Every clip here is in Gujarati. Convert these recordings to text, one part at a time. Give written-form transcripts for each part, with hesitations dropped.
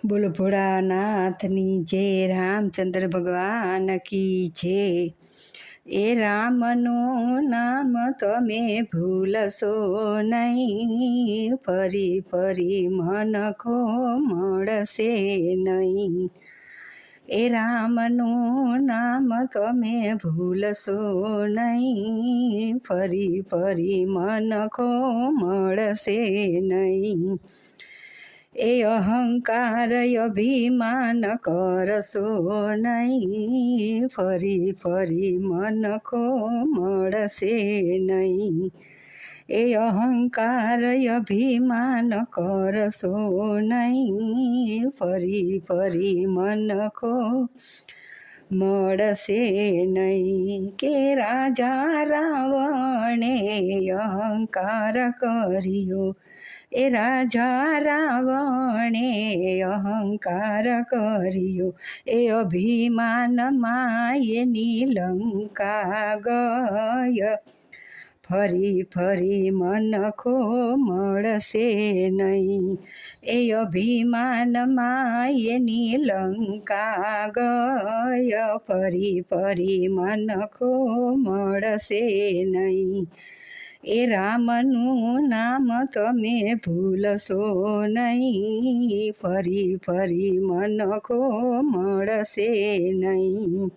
બોલો ભોળાનાથની જય, રામચંદ્ર ભગવાન કી જય। એ રામનું નામ તમે ભૂલશો નહીં, ફરી ફરી મનખો મળશે નહીં। એ રામનું નામ તમે ભૂલશો નહીં, ફરી ફરી મનખો મળશે નહીં। એ અહંકાર અભિમાન કરશો નહીં, ફરી ફરી મનખો મળશે નહીં। એ અહંકાર અભિમાન કરશો નહીં, ફરી ફરી મનખો મળશે નહીં। કે રાજા રાવણે અહંકાર કર્યો, એ રાજા રાવણે અહંકાર કર્યો, એ અભિમાનમાં એની લંકા ગય, ફરી ફરી મનખો મળશે નહીં। એ અભિમાનમાં એની લંકા ગય, ફરી ફરી મનખો મળશે નહીં। એ રામનું નામ તમે ભૂલશો નહીં, ફરી ફરી મનખો મળશે નહીં।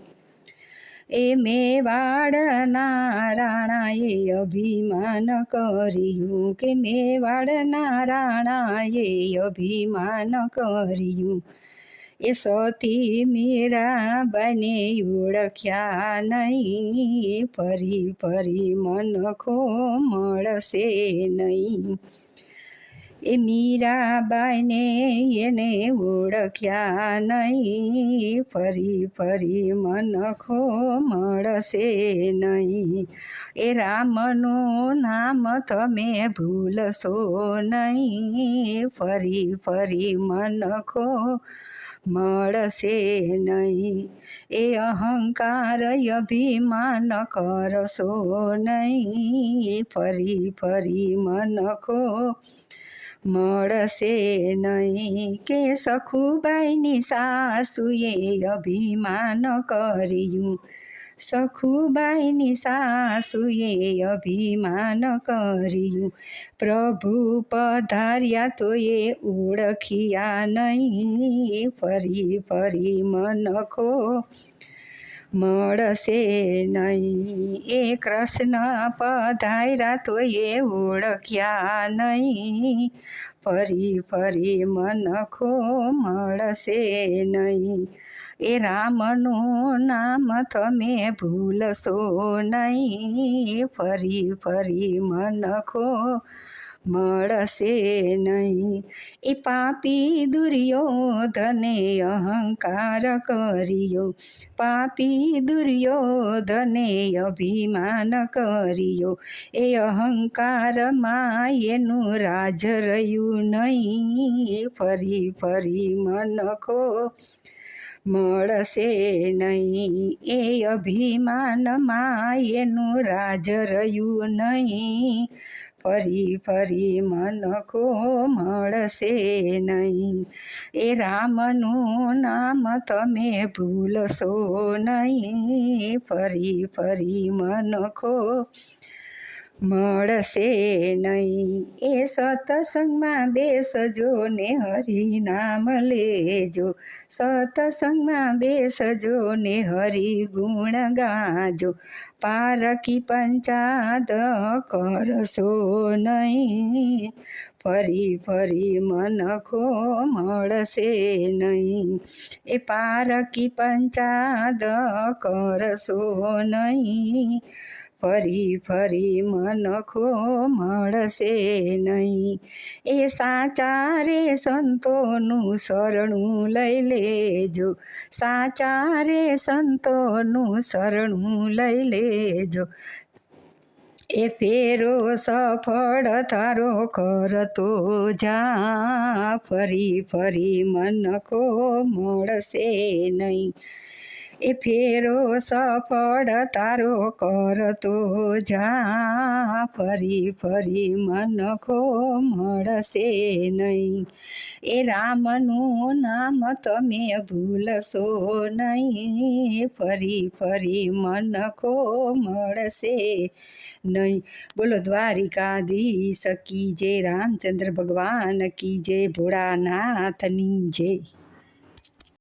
એ મેવાડના રાણાએ અભિમાન કર્યું, કે મેવાડના રાણાએ અભિમાન કર્યું, એ સતી મીરાબાઈને ઓળખ્યા નહીં, ફરી ફરી મનખો મળશે નહીં। એ મીરાબાઈને એને ઓળખ્યા નહીં, ફરી ફરી મનખો મળશે નહીં। એ રામનું નામ તમે ભૂલશો નહીં, ફરી ફરી મનખો મળશે નહીં। એ અહંકાર અભિમાન કરશો નહીં, ફરી ફરી મનખો મળશે નહીં। કે સખુબાઈની સાસુએ અભિમાન કર્યું, સખુબાઈની સાસુએ અભિમાન કર્યું, પ્રભુ પધાર્યા તો એ ઓળખ્યા નહીં, ફરી ફરી મનખો મળશે નહીં। એ કૃષ્ણ પધાર્યા તો એ ઓળખ્યા નહીં, ફરી ફરી મનખો મળશે નહીં। એ રામનું નામ તમે ભૂલશો નહીં, ફરી ફરી મનખો મળશે નહીં। એ પાપી દુર્યોધને અહંકાર કર્યો, પાપી દુર્યોધને અભિમાન કર્યો, એ અહંકારમાં એનું રાજ રહ્યું નહીં, ફરી ફરી મનખો મળશે નહીં। એ અભિમાનમાં એનું રાજ રહ્યું નહીં, ફરી ફરી મનખો મળશે નહીં। એ રામનું નામ તમે ભૂલશો નહીં, ફરી ફરી મનખો મળશે નહીં। એ સત્સંગમાં બેસજો ને હરિનામ લેજો, સત્સંગમાં બેસજો ને હરિ ગુણ ગાજો, પારકી પંચાદ કરશો નહીં, ફરી ફરી મનખો મળશે નહીં। એ પારકી પંચાદ કરશો નહીં, ફરી ફરી મનખો મળશે નહીં। એ સાચા રે સંતોનું શરણું લઈ લેજો, સાચા રે સંતોનું શરણું લઈ લેજો, એ ફેરો સફળ તારો કરતો જા, ફરી ફરી મનખો મળશે નહીં। એ ફેરો સફળ તારો કરતો જા, ફરી ફરી મનખો મળશે નહીં. એ રામનું નામ તમે ભૂલશો નહીં, ફરી ફરી મનખો મળશે નહીં. બોલો દ્વારિકાધીશ કી જય, રામચંદ્ર ભગવાન કી જય, ભોળાનાથની જય.